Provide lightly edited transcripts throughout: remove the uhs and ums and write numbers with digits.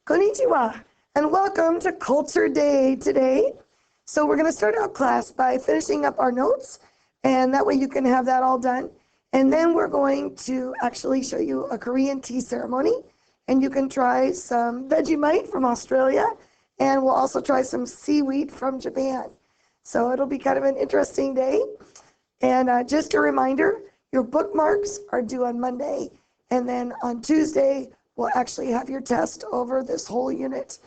Konnichiwa, and welcome to Culture Day today. So we're going to start out class by finishing up our notes, and that way you can have that all done. And then we're going to actually show you a Korean tea ceremony, and you can try some Vegemite from Australia, and we'll also try some seaweed from Japan. So it'll be kind of an interesting day. And just a reminder, your bookmarks are due on Monday, and then on Tuesday, we'll actually have your test over this whole unit.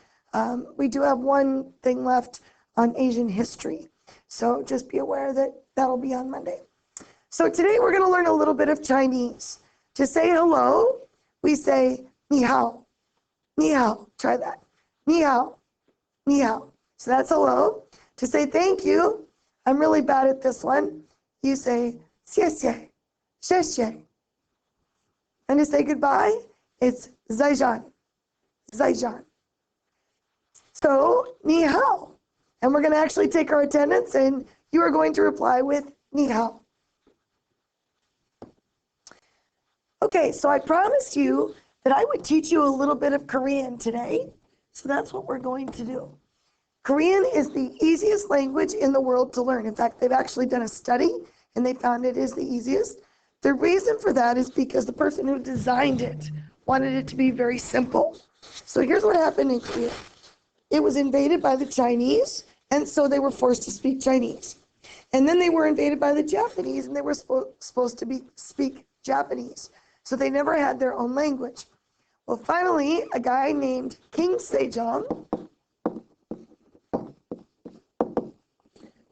We do have one thing left on Asian history, so just be aware that that'll be on Monday. So today we're going to learn a little bit of Chinese. To say hello, we say ni hao. Ni hao. Try that. Ni hao. Ni hao. So that's hello. To say thank you, I'm really bad at this one. You say xie xie, xie xie. And to say goodbye, it's zaijian, zaijian. So, ni hao. And we're going to actually take our attendance, and you are going to reply with ni hao. Okay, so I promised you that I would teach you a little bit of Korean today. So that's what we're going to do. Korean is the easiest language in the world to learn. In fact, they've actually done a study, and they found it is the easiest. The reason for that is because the person who designed it wanted it to be very simple. So here's what happened in Korea. It was invaded by the Chinese, and so they were forced to speak Chinese. And then they were invaded by the Japanese, and they were supposed to speak Japanese. So they never had their own language. Well, finally, a guy named King Sejong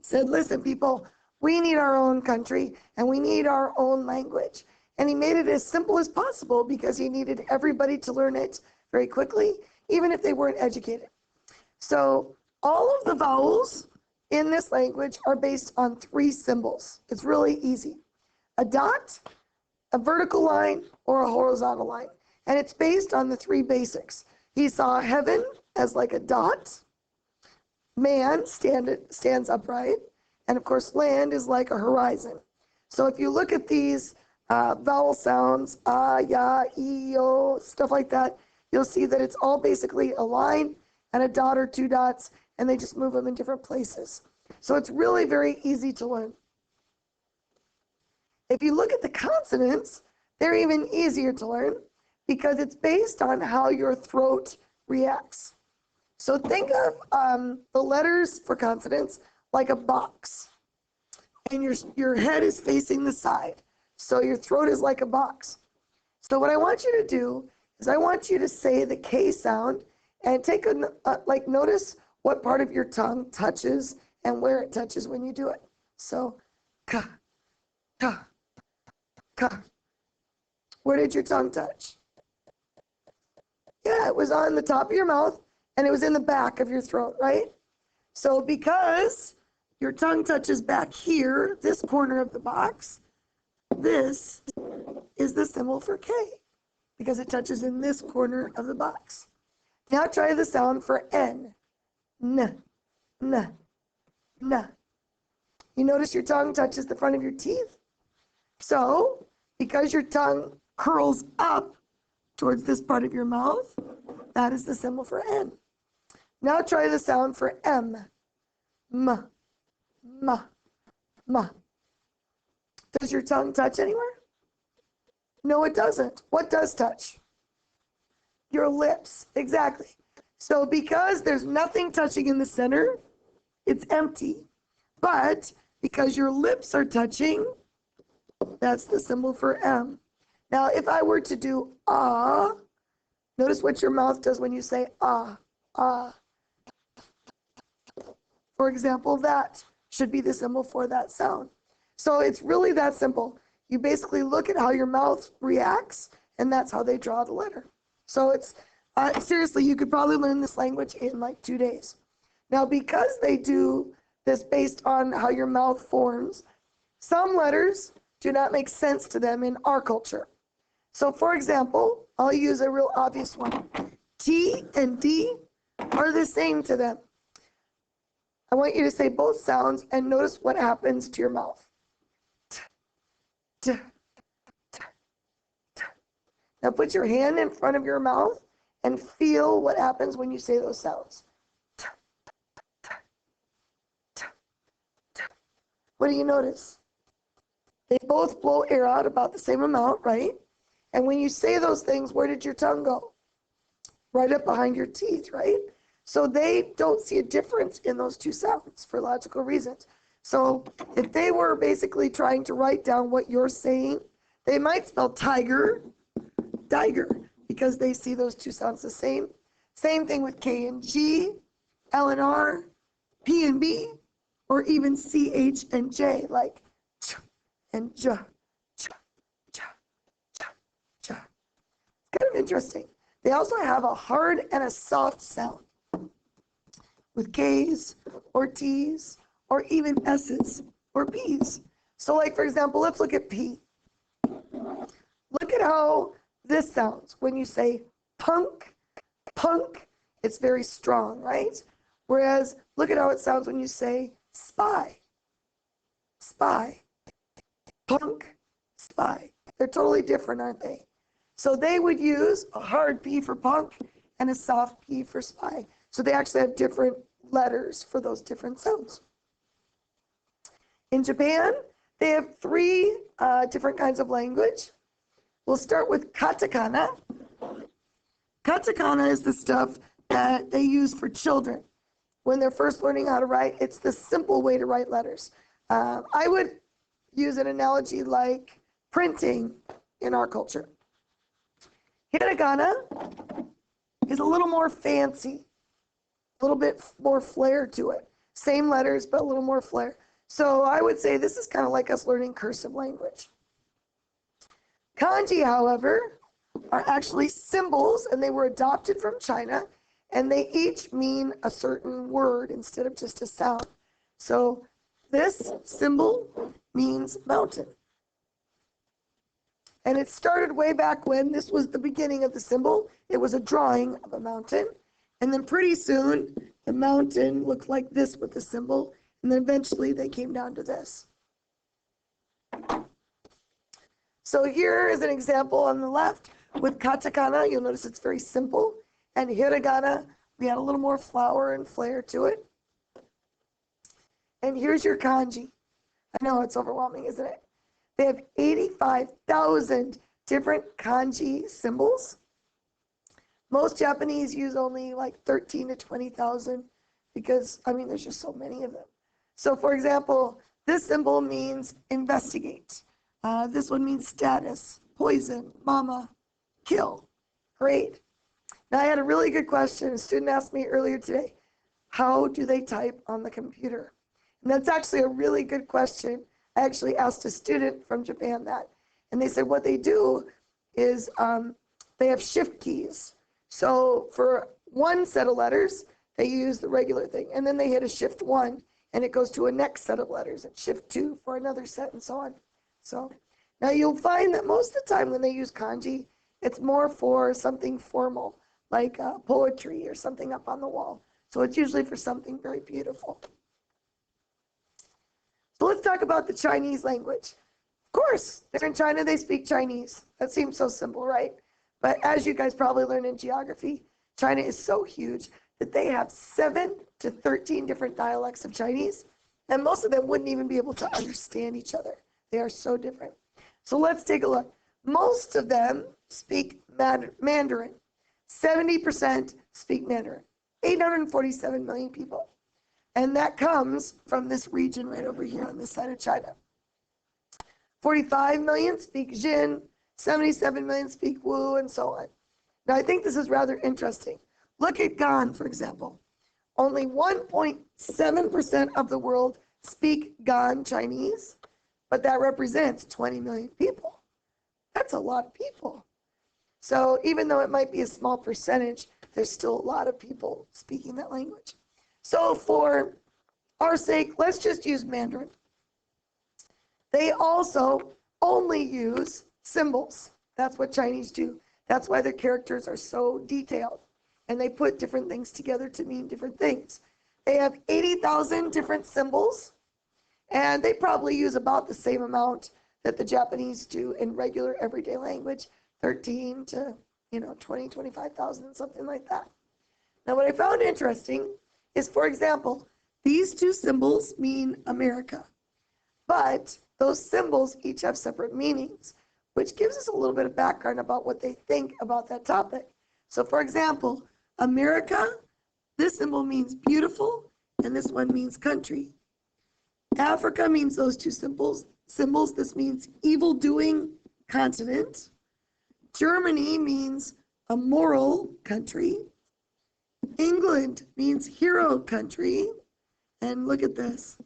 said, listen, people, we need our own country, and we need our own language. And he made it as simple as possible because he needed everybody to learn it very quickly, even if they weren't educated. So all of the vowels in this language are based on 3 symbols. It's really easy. A dot, a vertical line, or a horizontal line. And it's based on the 3 basics. He saw heaven as like a dot. Man stands upright. And of course, land is like a horizon. So if you look at these vowel sounds, ya, o, stuff like that, you'll see that it's all basically a line and a dot or 2 dots, and they just move them in different places. So it's really very easy to learn. If you look at the consonants, they're even easier to learn because it's based on how your throat reacts. So think of the letters for consonants like a box, and your head is facing the side. So your throat is like a box. So what I want you to do is I want you to say the K sound and take notice what part of your tongue touches and where it touches when you do it. So ka, ka, ka. Where did your tongue touch? Yeah, it was on the top of your mouth and it was in the back of your throat, right? So because your tongue touches back here, this corner of the box, this is the symbol for K because it touches in this corner of the box. Now try the sound for N. N, N, N. You notice your tongue touches the front of your teeth? So because your tongue curls up towards this part of your mouth, that is the symbol for N. Now try the sound for M. M, M, M. Does your tongue touch anywhere? No, it doesn't. What does touch? Your lips, exactly. So because there's nothing touching in the center, it's empty. But because your lips are touching, that's the symbol for M. Now, if I were to do ah, notice what your mouth does when you say ah, ah. For example, that should be the symbol for that sound. So it's really that simple. You basically look at how your mouth reacts, and that's how they draw the letter. So it's, seriously, you could probably learn this language in like 2 days. Now, because they do this based on how your mouth forms, some letters do not make sense to them in our culture. So for example, I'll use a real obvious one. T and D are the same to them. I want you to say both sounds and notice what happens to your mouth. T, t, t, t. Now put your hand in front of your mouth and feel what happens when you say those sounds. What do you notice? They both blow air out about the same amount, right? And when you say those things, where did your tongue go? Right up behind your teeth, right? So they don't see a difference in those two sounds for logical reasons. So if they were basically trying to write down what you're saying, they might spell tiger, because they see those two sounds the same. Same thing with K and G, L and R, P and B, or even CH and J, like ch and j, ch, ch, ch, ch. Kind of interesting. They also have a hard and a soft sound with K's or T's or even S's or P's. So like, for example, let's look at P. Look at how this sounds when you say punk, punk. It's very strong, right? Whereas look at how it sounds when you say spy, spy, punk, spy. They're totally different, aren't they? So they would use a hard P for punk and a soft P for spy. So they actually have different letters for those different sounds. In Japan, they have three different kinds of language. We'll start with katakana. Katakana is the stuff that they use for children when they're first learning how to write. It's the simple way to write letters. I would use an analogy like printing in our culture. Hiragana is a little more fancy, a little bit more flair to it. Same letters, but a little more flair. So I would say this is kind of like us learning cursive language. Kanji, however, are actually symbols, and they were adopted from China, and they each mean a certain word instead of just a sound. So this symbol means mountain. And it started way back when. This was the beginning of the symbol. It was a drawing of a mountain. And then pretty soon, the mountain looked like this with the symbol. And then eventually they came down to this. So here is an example on the left with katakana. You'll notice it's very simple. And hiragana, we had a little more flower and flair to it. And here's your kanji. I know it's overwhelming, isn't it? They have 85,000 different kanji symbols. Most Japanese use only like 13 to 20,000 because, I mean, there's just so many of them. So for example, this symbol means investigate. This one means status, poison, mama, kill. Great. Now I had a really good question. A student asked me earlier today, how do they type on the computer? And that's actually a really good question. I actually asked a student from Japan that, and they said what they do is they have shift keys. So for one set of letters, they use the regular thing, and then they hit a shift 1, and it goes to a next set of letters, and shift 2 for another set, and so on. So now you'll find that most of the time when they use kanji, it's more for something formal, like poetry or something up on the wall. So it's usually for something very beautiful. So let's talk about the Chinese language. Of course, they're in China, they speak Chinese. That seems so simple, right? But as you guys probably learned in geography, China is so huge that they have 7 to 13 different dialects of Chinese, and most of them wouldn't even be able to understand each other. They are so different. So let's take a look. Most of them speak Mandarin. 70% speak Mandarin. 847 million people. And that comes from this region right over here on this side of China. 45 million speak Jin, 77 million speak Wu, and so on. Now, I think this is rather interesting. Look at Gan, for example. Only 1.7% of the world speak Gan Chinese, but that represents 20 million people. That's a lot of people. So even though it might be a small percentage, there's still a lot of people speaking that language. So for our sake, let's just use Mandarin. They also only use symbols. That's what Chinese do. That's why their characters are so detailed. And they put different things together to mean different things. They have 80,000 different symbols, and they probably use about the same amount that the Japanese do in regular everyday language, 13 to 20, 25,000, something like that. Now, what I found interesting is, for example, these two symbols mean America, but those symbols each have separate meanings, which gives us a little bit of background about what they think about that topic. So, for example, America, this symbol means beautiful, and this one means country. Africa means those two symbols. This means evil-doing continent. Germany means a moral country. England means hero country. And look at this.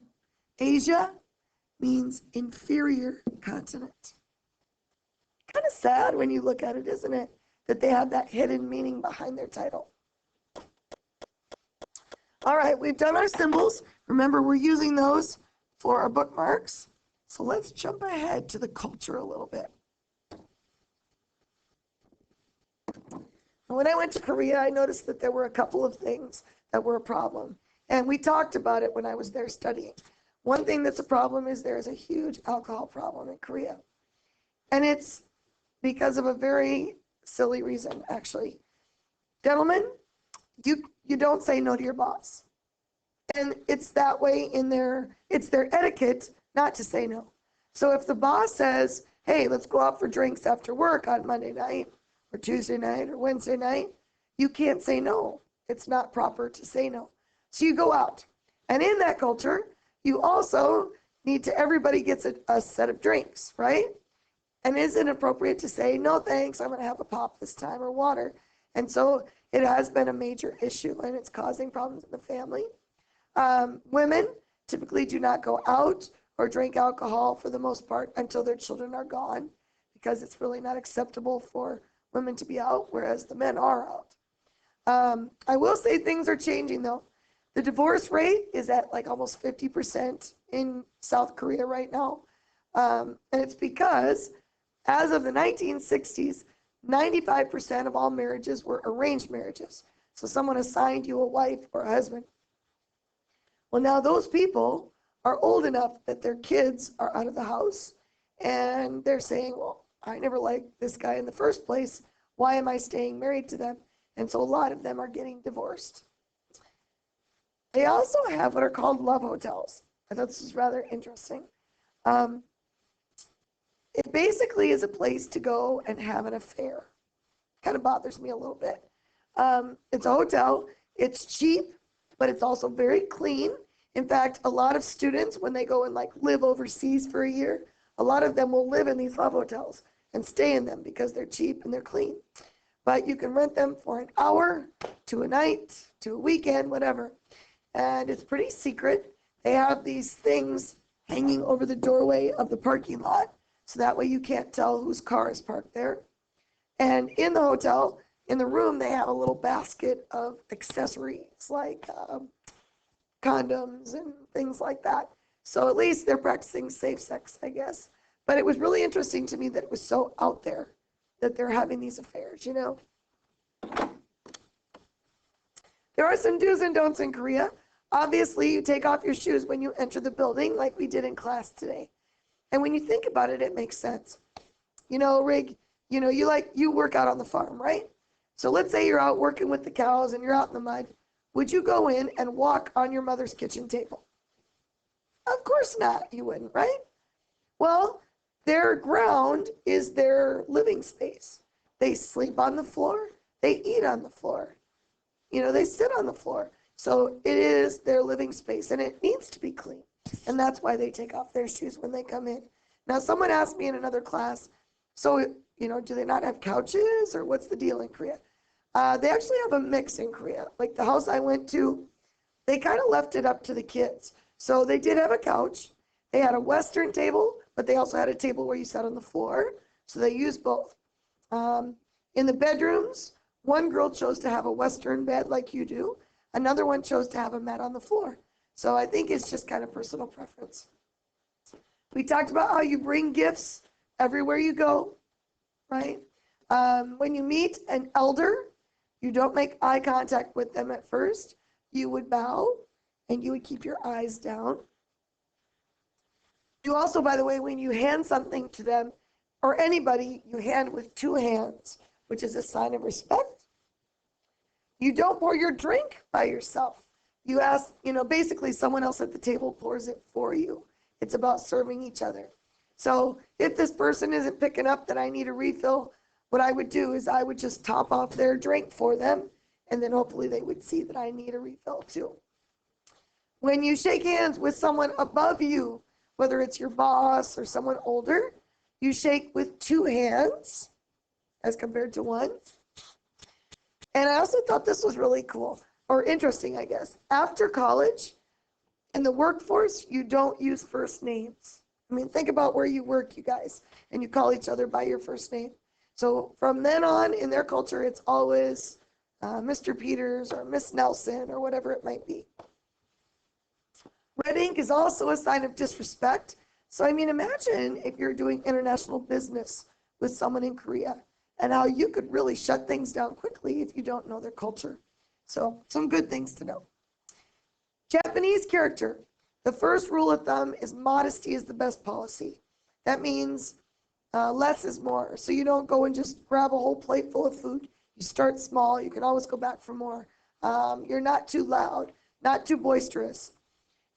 Asia means inferior continent. Kind of sad when you look at it, isn't it? That they have that hidden meaning behind their title. All right, we've done our symbols. Remember, we're using those for our bookmarks. So let's jump ahead to the culture a little bit. When I went to Korea, I noticed that there were a couple of things that were a problem. And we talked about it when I was there studying. One thing that's a problem is there's a huge alcohol problem in Korea. And it's because of a very silly reason, actually. Gentlemen, you don't say no to your boss. And it's that way it's their etiquette not to say no. So if the boss says, hey, let's go out for drinks after work on Monday night or Tuesday night or Wednesday night, you can't say no. It's not proper to say no. So you go out. And in that culture, you also need to, everybody gets a set of drinks, right? And is it appropriate to say, no thanks, I'm going to have a pop this time or water? And so it has been a major issue, and it's causing problems in the family. Women typically do not go out or drink alcohol for the most part until their children are gone, because it's really not acceptable for women to be out, whereas the men are out. I will say things are changing, though. The divorce rate is at like almost 50% in South Korea right now. And it's because as of the 1960s, 95% of all marriages were arranged marriages. So someone assigned you a wife or a husband. Well, now those people are old enough that their kids are out of the house, and they're saying, well, I never liked this guy in the first place. Why am I staying married to them? And so a lot of them are getting divorced. They also have what are called love hotels. I thought this was rather interesting. It basically is a place to go and have an affair. Kind of bothers me a little bit. It's a hotel. It's cheap, but it's also very clean. In fact, a lot of students, when they go and like live overseas for a year, a lot of them will live in these love hotels and stay in them because they're cheap and they're clean. But you can rent them for an hour, to a night, to a weekend, whatever. And it's pretty secret. They have these things hanging over the doorway of the parking lot, so that way you can't tell whose car is parked there. And in the hotel, in the room, they have a little basket of accessories like condoms and things like that. So at least they're practicing safe sex, I guess. But it was really interesting to me that it was so out there that they're having these affairs, you know. There are some do's and don'ts in Korea. Obviously, you take off your shoes when you enter the building, like we did in class today. And when you think about it, it makes sense. You know, Rig, you work out on the farm, right? So let's say you're out working with the cows and you're out in the mud. Would you go in and walk on your mother's kitchen table? Of course not, you wouldn't, right? Well, their ground is their living space. They sleep on the floor. They eat on the floor. They sit on the floor. So it is their living space, and it needs to be clean. And that's why they take off their shoes when they come in. Now, someone asked me in another class, so, do they not have couches, or what's the deal in Korea? They actually have a mix in Korea. Like the house I went to, they kind of left it up to the kids. So they did have a couch. They had a Western table, but they also had a table where you sat on the floor. So they used both. In the bedrooms, one girl chose to have a Western bed like you do. Another one chose to have a mat on the floor. So I think it's just kind of personal preference. We talked about how you bring gifts everywhere you go, right? When you meet an elder, you don't make eye contact with them at first. You would bow, and you would keep your eyes down. You also, by the way, when you hand something to them, or anybody, you hand with two hands. which is a sign of respect. You don't pour your drink by yourself. You ask, basically someone else at the table pours it for you. It's about serving each other. So if this person isn't picking up that I need a refill, what I would do is I would just top off their drink for them, and then hopefully they would see that I need a refill too. When you shake hands with someone above you, whether it's your boss or someone older, you shake with 2 hands as compared to 1. And I also thought this was really cool, or interesting, I guess. After college, in the workforce, you don't use first names. I mean, think about where you work, you guys, and you call each other by your first name. So from then on, in their culture, it's always Mr. Peters or Miss Nelson or whatever it might be. Red ink is also a sign of disrespect. So, I mean, imagine if you're doing international business with someone in Korea and how you could really shut things down quickly if you don't know their culture. So, some good things to know. Japanese character. The first rule of thumb is modesty is the best policy. That means less is more. So you don't go and just grab a whole plate full of food. You start small. You can always go back for more. You're not too loud, not too boisterous.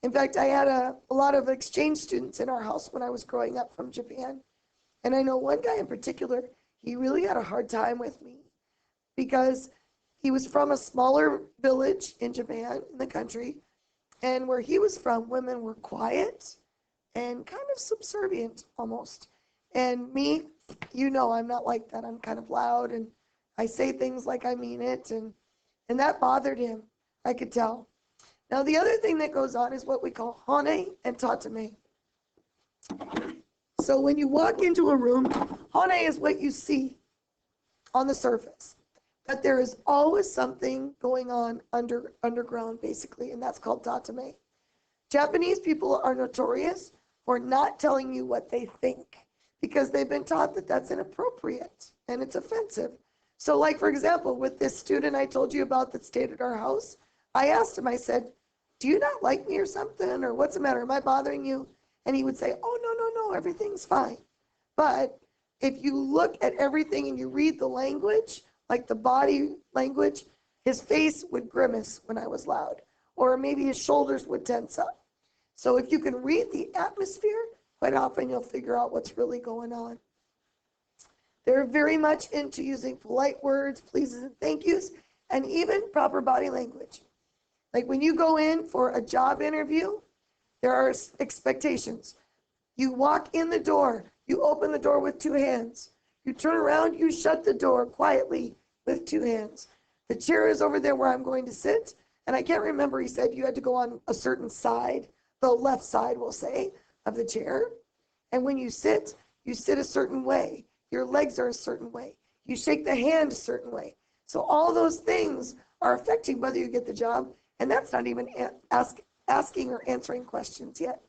In fact, I had a lot of exchange students in our house when I was growing up from Japan. And I know one guy in particular, he really had a hard time with me because he was from a smaller village in Japan, in the country. And where he was from, women were quiet and kind of subservient almost. And me, I'm not like that. I'm kind of loud and I say things like I mean it. And that bothered him, I could tell. Now, the other thing that goes on is what we call hane and tatame. So when you walk into a room, hane is what you see on the surface. But there is always something going on underground, basically, and that's called tatame. Japanese people are notorious for not telling you what they think because they've been taught that that's inappropriate and it's offensive. So, like, for example, with this student I told you about that stayed at our house, I asked him, I said, do you not like me or something? Or what's the matter? Am I bothering you? And he would say, oh, no, everything's fine. But if you look at everything and you read the language, like the body language, his face would grimace when I was loud, or maybe his shoulders would tense up. So if you can read the atmosphere, quite often you'll figure out what's really going on. They're very much into using polite words, pleases and thank yous, and even proper body language. Like when you go in for a job interview, there are expectations. You walk in the door, you open the door with 2 hands. You turn around, you shut the door quietly with 2 hands. The chair is over there where I'm going to sit, and I can't remember, he said you had to go on a certain side, the left side, we'll say, of the chair. And when you sit a certain way. Your legs are a certain way. You shake the hand a certain way. So all those things are affecting whether you get the job, and that's not even asking or answering questions yet.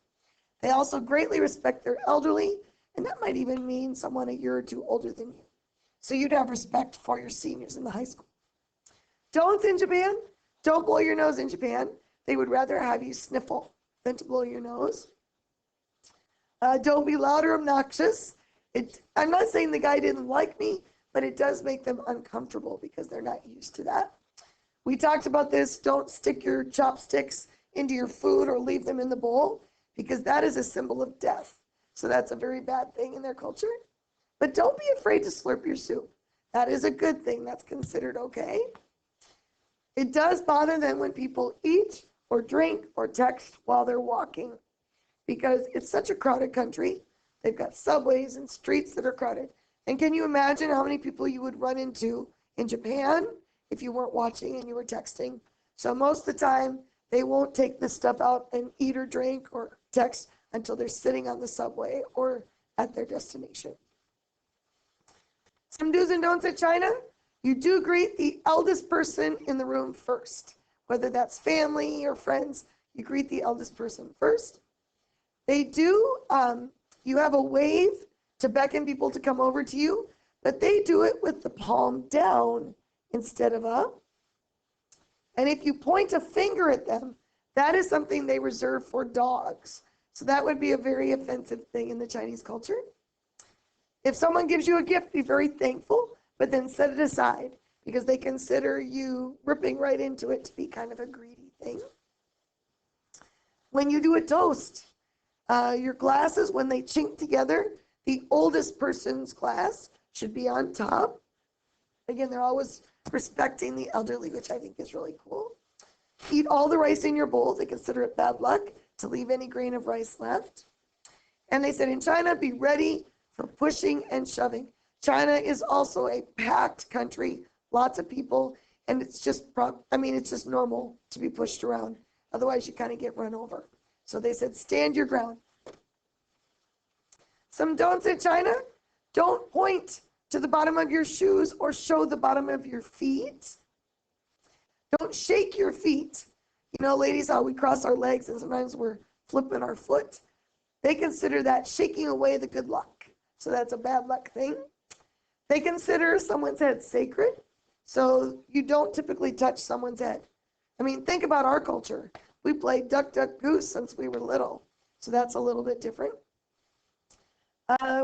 They also greatly respect their elderly, and that might even mean someone a year or 2 older than you. So you'd have respect for your seniors in the high school. Don'ts in Japan, don't blow your nose in Japan. They would rather have you sniffle than to blow your nose. Don't be loud or obnoxious. I'm not saying the guy didn't like me, but it does make them uncomfortable because they're not used to that. We talked about this. Don't stick your chopsticks into your food or leave them in the bowl because that is a symbol of death. So that's a very bad thing in their culture. But don't be afraid to slurp your soup. That is a good thing. That's considered okay. It does bother them when people eat or drink or text while they're walking because it's such a crowded country. They've got subways and streets that are crowded. And can you imagine how many people you would run into in Japan if you weren't watching and you were texting? So most of the time, they won't take this stuff out and eat or drink or text until they're sitting on the subway or at their destination. Some do's and don'ts at China. You do greet the eldest person in the room first. Whether that's family or friends, you greet the eldest person first. They do, you have a wave to beckon people to come over to you, but they do it with the palm down instead of up. And if you point a finger at them, that is something they reserve for dogs. So that would be a very offensive thing in the Chinese culture. If someone gives you a gift, be very thankful, but then set it aside because they consider you ripping right into it to be kind of a greedy thing. When you do a toast, your glasses, when they chink together, the oldest person's glass should be on top. Again, they're always respecting the elderly, which I think is really cool. Eat all the rice in your bowl. They consider it bad luck to leave any grain of rice left. And they said in China, be ready for pushing and shoving. China is also a packed country, lots of people, and it's just, it's just normal to be pushed around. Otherwise, you kind of get run over. So they said, stand your ground. Some don'ts in China: don't point to the bottom of your shoes or show the bottom of your feet. Don't shake your feet. You know, ladies, how we cross our legs and sometimes we're flipping our foot. They consider that shaking away the good luck. So that's a bad luck thing. They consider someone's head sacred. So you don't typically touch someone's head. I mean, think about our culture. We played duck, duck, goose since we were little. So that's a little bit different.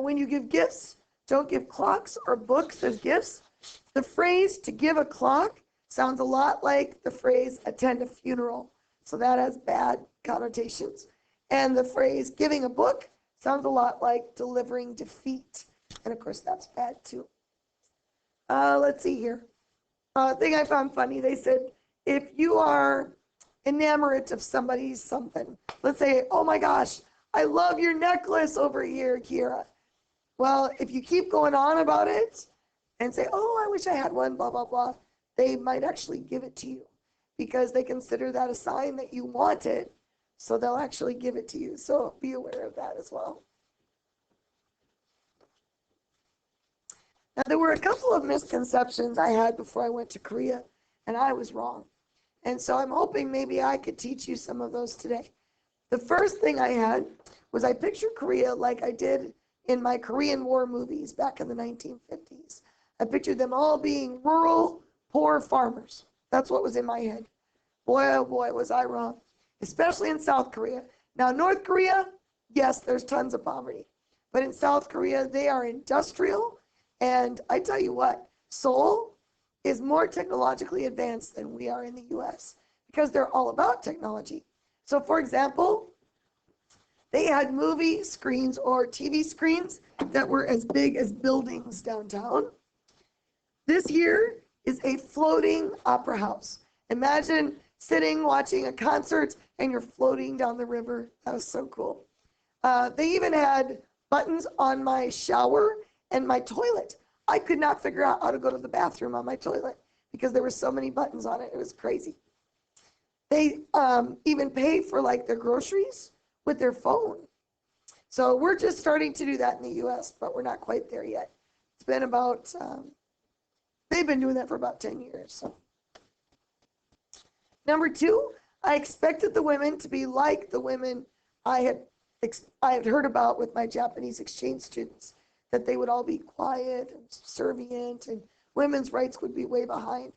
When you give gifts, don't give clocks or books as gifts. The phrase to give a clock sounds a lot like the phrase attend a funeral. So that has bad connotations. And the phrase giving a book sounds a lot like delivering defeat. And of course, that's bad too. Let's see here. Thing I found funny, they said, if you are enamored of somebody's something, let's say, oh my gosh, I love your necklace over here, Kira. Well, if you keep going on about it and say, oh, I wish I had one, blah, blah, blah, they might actually give it to you because they consider that a sign that you want it. So they'll actually give it to you. So be aware of that as well. Now, there were a couple of misconceptions I had before I went to Korea, and I was wrong. And so I'm hoping maybe I could teach you some of those today. The first thing I had was I pictured Korea like I did in my Korean War movies back in the 1950s. I pictured them all being rural, poor farmers. That's what was in my head. Boy, oh boy, was I wrong, especially in South Korea. Now, North Korea, yes, there's tons of poverty. But in South Korea, they are industrial. And I tell you what, Seoul is more technologically advanced than we are in the US because they're all about technology. So, for example, they had movie screens or TV screens that were as big as buildings downtown. This here is a floating opera house. Imagine sitting, watching a concert, and you're floating down the river. That was so cool. They even had buttons on my shower and my toilet. I could not figure out how to go to the bathroom on my toilet because there were so many buttons on it. It was crazy. They even pay for like their groceries with their phone. So we're just starting to do that in the US, but we're not quite there yet. It's been about, they've been doing that for about 10 years. So. Number two, I expected the women to be like the women I had heard about with my Japanese exchange students, that they would all be quiet and subservient and women's rights would be way behind.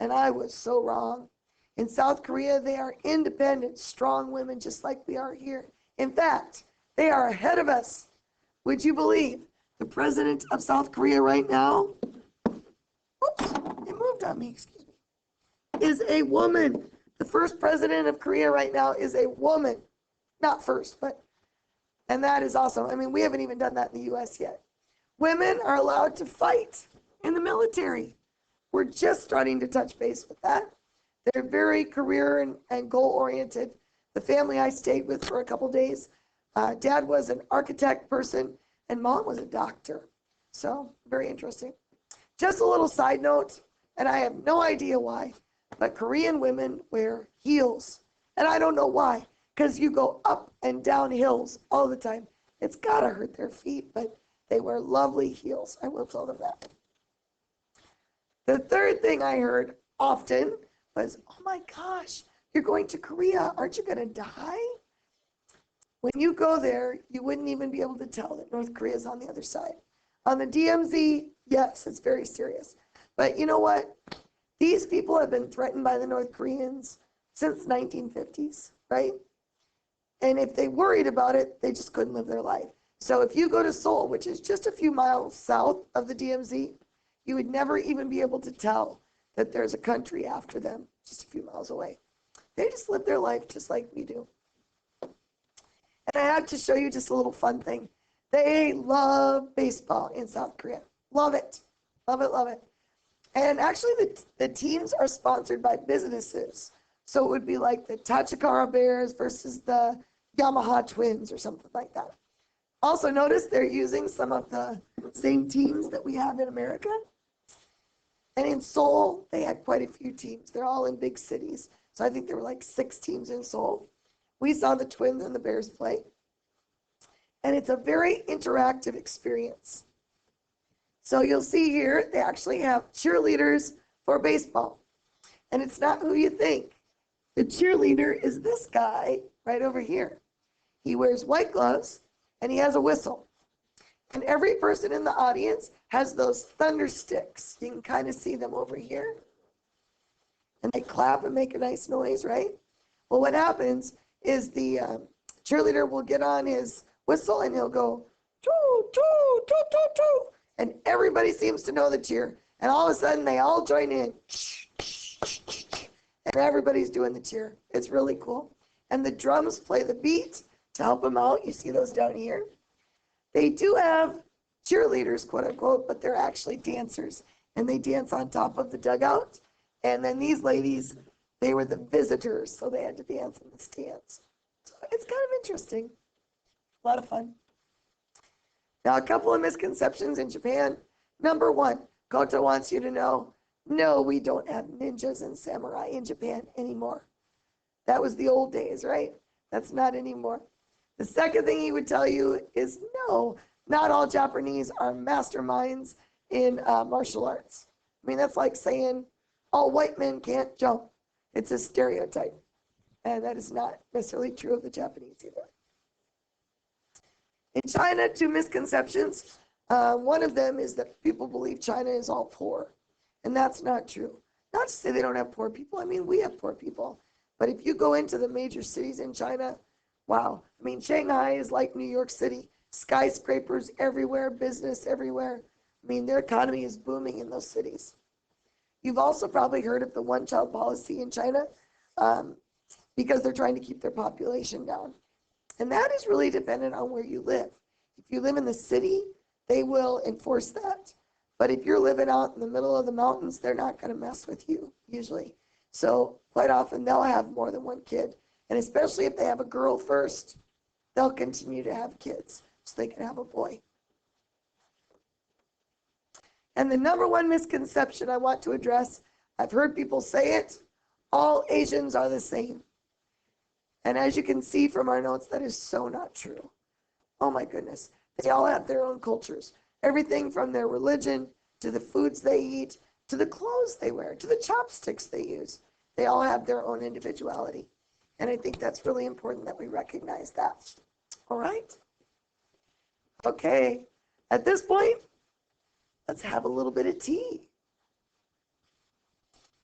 And I was so wrong. In South Korea, they are independent, strong women just like we are here. In fact, they are ahead of us. Would you believe the president of South Korea right now, oops, it moved on me, excuse me, is a woman. The first president of Korea right now is a woman. Not first, but, and that is awesome. I mean, we haven't even done that in the US yet. Women are allowed to fight in the military. We're just starting to touch base with that. They're very career and goal-oriented. The family I stayed with for a couple days, dad was an architect person and mom was a doctor. So very interesting. Just a little side note, and I have no idea why, but Korean women wear heels. And I don't know why, because you go up and down hills all the time. It's gotta hurt their feet, but they wear lovely heels. I will tell them that. The third thing I heard often was, oh my gosh, you're going to Korea, aren't you gonna die? When you go there, you wouldn't even be able to tell that North Korea is on the other side. On the DMZ, yes, it's very serious. But you know what? These people have been threatened by the North Koreans since 1950s, right? And if they worried about it, they just couldn't live their life. So if you go to Seoul, which is just a few miles south of the DMZ, You would never even be able to tell that there's a country after them just a few miles away. They just live their life just like we do. And I have to show you just a little fun thing. They love baseball in South Korea. Love it. Love it, love it. And actually, the teams are sponsored by businesses. So it would be like the Tachikara Bears versus the Yamaha Twins or something like that. Also, notice they're using some of the same teams that we have in America. And in Seoul, they had quite a few teams. They're all in big cities. So I think there were like 6 teams in Seoul. We saw the Twins and the Bears play. And it's a very interactive experience. So you'll see here, they actually have cheerleaders for baseball. And it's not who you think. The cheerleader is this guy right over here. He wears white gloves and he has a whistle. And every person in the audience has those thunder sticks. You can kind of see them over here. And they clap and make a nice noise, right? Well, what happens is the cheerleader will get on his whistle and he'll go, choo, choo, choo, choo, choo. And everybody seems to know the cheer. And all of a sudden, they all join in. And everybody's doing the cheer. It's really cool. And the drums play the beat to help them out. You see those down here. They do have cheerleaders, quote unquote, but they're actually dancers. And they dance on top of the dugout. And then these ladies, they were the visitors, so they had to dance in the stands. So it's kind of interesting. A lot of fun. Now, a couple of misconceptions in Japan. Number 1, Koto wants you to know, no, we don't have ninjas and samurai in Japan anymore. That was the old days, right? That's not anymore. The second thing he would tell you is, no, not all Japanese are masterminds in martial arts. I mean, that's like saying all white men can't jump. It's a stereotype. And that is not necessarily true of the Japanese either. In China, 2 misconceptions. One of them is that people believe China is all poor. And that's not true. Not to say they don't have poor people. I mean, we have poor people. But if you go into the major cities in China, wow. I mean, Shanghai is like New York City. Skyscrapers everywhere, business everywhere. I mean, their economy is booming in those cities. You've also probably heard of the one-child policy in China because they're trying to keep their population down. And that is really dependent on where you live. If you live in the city, they will enforce that. But if you're living out in the middle of the mountains, they're not going to mess with you, usually. So quite often, they'll have more than one kid. And especially if they have a girl first, they'll continue to have kids so they can have a boy. And the number 1 misconception I want to address, I've heard people say it, all Asians are the same. And as you can see from our notes, that is so not true. Oh my goodness. They all have their own cultures. Everything from their religion, to the foods they eat, to the clothes they wear, to the chopsticks they use. They all have their own individuality. And I think that's really important that we recognize that. All right? Okay. At this point, let's have a little bit of tea.